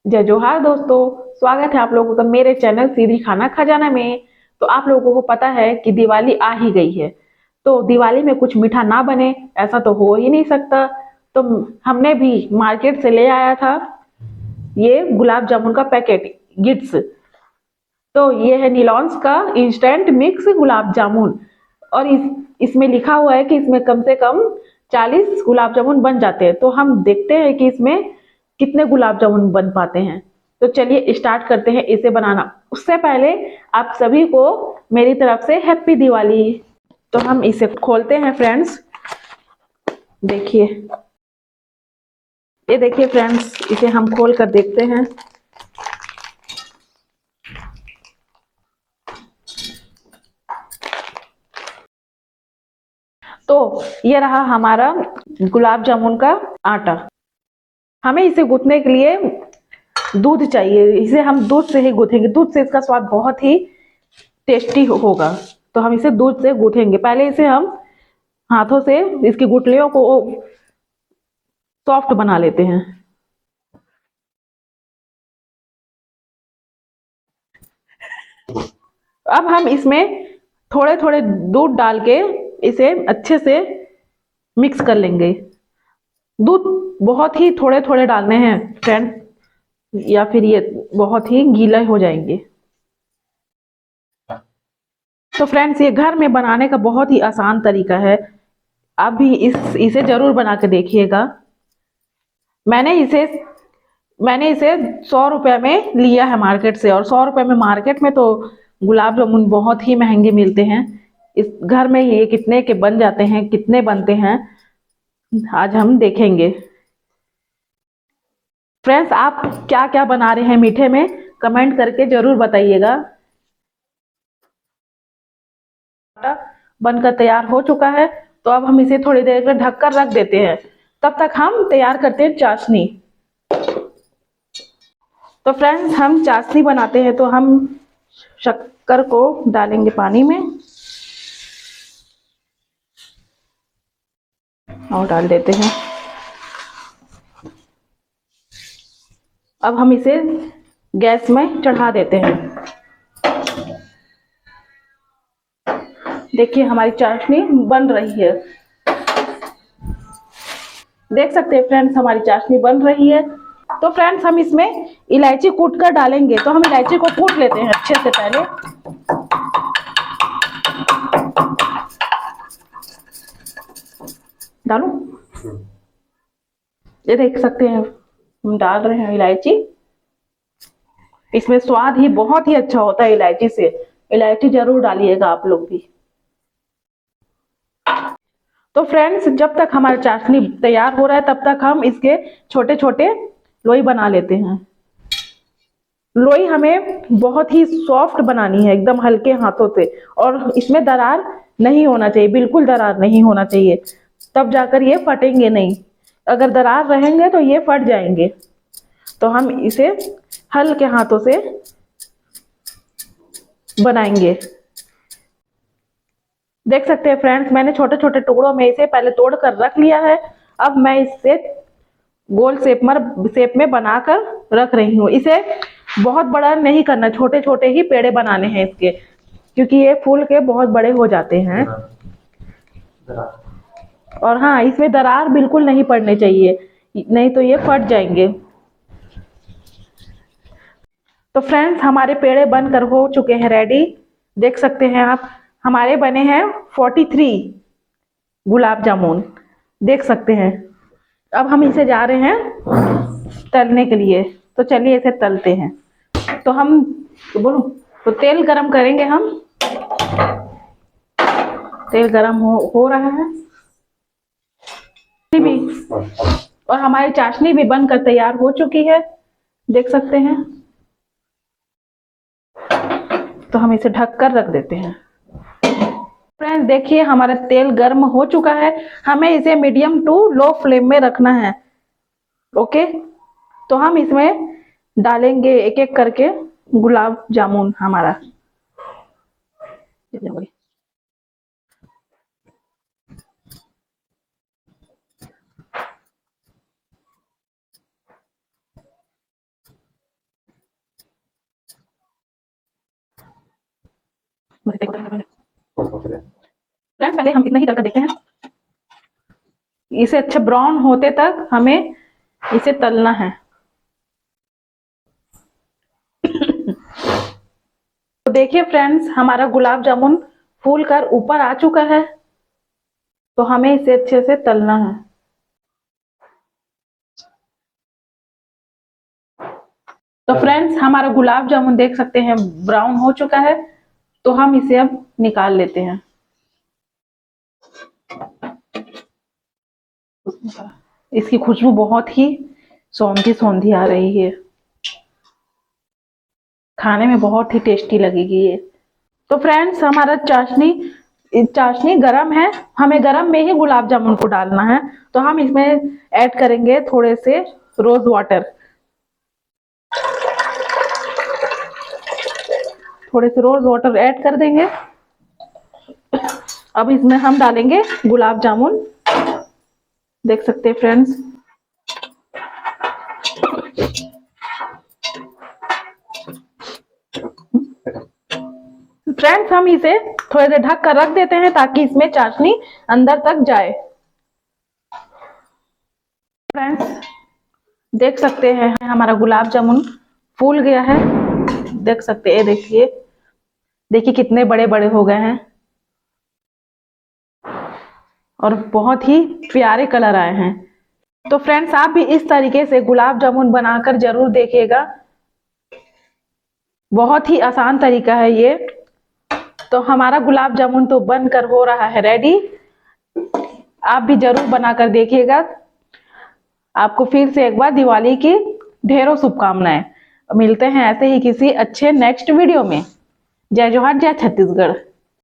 जय जोहार दोस्तों। स्वागत है आप लोगों का मेरे चैनल सीधी खाना खजाना में। तो आप लोगों को पता है कि दिवाली आ ही गई है। तो दिवाली में कुछ मीठा ना बने ऐसा तो हो ही नहीं सकता। तो हमने भी मार्केट से ले आया था ये गुलाब जामुन का पैकेट गिट्स। तो ये है निलॉन्स का इंस्टेंट मिक्स गुलाब जामुन। और इसमें लिखा हुआ है कि इसमें कम से कम 40 गुलाब जामुन बन जाते हैं। तो हम देखते हैं कि इसमें कितने गुलाब जामुन बन पाते हैं। तो चलिए स्टार्ट करते हैं इसे बनाना। उससे पहले आप सभी को मेरी तरफ से हैप्पी दिवाली। तो हम इसे खोलते हैं फ्रेंड्स। देखिए, ये देखिए फ्रेंड्स, इसे हम खोल कर देखते हैं। तो ये रहा हमारा गुलाब जामुन का आटा। हमें इसे गूंथने के लिए दूध चाहिए। इसे हम दूध से ही गूंथेंगे। दूध से इसका स्वाद बहुत ही टेस्टी होगा। तो हम इसे दूध से गूंथेंगे। पहले इसे हम हाथों से इसकी गुठलियों को सॉफ्ट बना लेते हैं। अब हम इसमें थोड़े थोड़े दूध डाल के इसे अच्छे से मिक्स कर लेंगे। दूध बहुत ही थोड़े थोड़े डालने हैं फ्रेंड, या फिर ये बहुत ही गीला हो जाएंगे। तो फ्रेंड्स, ये घर में बनाने का बहुत ही आसान तरीका है। आप भी इसे जरूर बना के देखिएगा। मैंने इसे मैंने इसे 100 रुपए में लिया है मार्केट से। और 100 रुपए में मार्केट में तो गुलाब जामुन बहुत ही महंगे मिलते हैं। इस घर में ये कितने के बन जाते हैं, कितने बनते हैं, आज हम देखेंगे। फ्रेंड्स, आप क्या क्या बना रहे हैं मीठे में, कमेंट करके जरूर बताइएगा। आटा बनकर तैयार हो चुका है। तो अब हम इसे थोड़ी देर के लिए ढककर रख देते हैं। तब तक हम तैयार करते हैं चाशनी। तो फ्रेंड्स, हम चाशनी बनाते हैं। तो हम शक्कर को डालेंगे पानी में और डाल देते हैं। अब हम इसे गैस में चढ़ा देते हैं। देखिए, हमारी चाशनी बन रही है। देख सकते हैं फ्रेंड्स, हमारी चाशनी बन रही है। तो फ्रेंड्स, हम इसमें इलायची कूट कर डालेंगे। तो हम इलायची को कूट लेते हैं अच्छे से पहले। डालूं? ये देख सकते हैं, हम डाल रहे हैं इलायची। इसमें स्वाद ही बहुत ही अच्छा होता है इलायची से। इलायची जरूर डालिएगा आप लोग भी। तो फ्रेंड्स, जब तक हमारा चाशनी तैयार हो रहा है तब तक हम इसके छोटे छोटे लोई बना लेते हैं। लोई हमें बहुत ही सॉफ्ट बनानी है, एकदम हल्के हाथों से। और इसमें दरार नहीं होना चाहिए, बिल्कुल दरार नहीं होना चाहिए। तब जाकर ये फटेंगे नहीं। अगर दरार रहेंगे तो ये फट जाएंगे। तो हम इसे हल्के हाथों से बनाएंगे। देख सकते हैं फ्रेंड्स, मैंने छोटे छोटे टुकड़ों में इसे पहले तोड़ कर रख लिया है। अब मैं इसे गोल शेप में बनाकर रख रही हूँ। इसे बहुत बड़ा नहीं करना, छोटे छोटे ही पेड़े बनाने हैं इसके, क्योंकि ये फूल के बहुत बड़े हो जाते हैं। और हाँ, इसमें दरार बिल्कुल नहीं पड़ने चाहिए, नहीं तो ये फट जाएंगे। तो फ्रेंड्स, हमारे पेड़े बनकर हो चुके हैं रेडी। देख सकते हैं आप, हमारे बने हैं 43 गुलाब जामुन। देख सकते हैं। अब हम इसे जा रहे हैं तलने के लिए। तो चलिए इसे तलते हैं। तो हम तो बोलो, तो तेल गरम करेंगे हम। तेल गरम हो रहा है भी। और हमारी चाशनी भी बनकर तैयार हो चुकी है, देख सकते हैं। तो हम इसे ढक कर रख देते हैं। फ्रेंड्स, देखिए हमारा तेल गर्म हो चुका है। हमें इसे मीडियम टू लो फ्लेम में रखना है। ओके। तो हम इसमें डालेंगे एक एक करके गुलाब जामुन हमारा। फ्रेंड्स पहले हम इतना ही तलकर देखते हैं। इसे अच्छे ब्राउन होते तक हमें इसे तलना है। तो देखिए फ्रेंड्स, हमारा गुलाब जामुन फूल कर ऊपर आ चुका है। तो हमें इसे अच्छे से तलना है। तो फ्रेंड्स, हमारा गुलाब जामुन देख सकते हैं ब्राउन हो चुका है। तो हम इसे अब निकाल लेते हैं। इसकी खुशबू बहुत ही सौंधी सौंधी आ रही है। खाने में बहुत ही टेस्टी लगेगी ये। तो फ्रेंड्स, हमारा चाशनी गरम है। हमें गरम में ही गुलाब जामुन को डालना है। तो हम इसमें ऐड करेंगे थोड़े से रोज वाटर। थोड़े से रोज वाटर ऐड कर देंगे। अब इसमें हम डालेंगे गुलाब जामुन। देख सकते हैं फ्रेंड्स। फ्रेंड्स, हम इसे थोड़ी देर ढक कर रख देते हैं ताकि इसमें चाशनी अंदर तक जाए। फ्रेंड्स, देख सकते हैं हमारा गुलाब जामुन फूल गया है। देख सकते हैं, देखिए देखिए कितने बड़े बड़े हो गए हैं और बहुत ही प्यारे कलर आए हैं। तो फ्रेंड्स, आप भी इस तरीके से गुलाब जामुन बनाकर जरूर देखिएगा। बहुत ही आसान तरीका है ये। तो हमारा गुलाब जामुन तो बनकर हो रहा है रेडी। आप भी जरूर बनाकर देखिएगा। आपको फिर से एक बार दिवाली की ढेरों शुभकामनाएं। मिलते हैं ऐसे ही किसी अच्छे नेक्स्ट वीडियो में। जय जोहार, जय छत्तीसगढ़।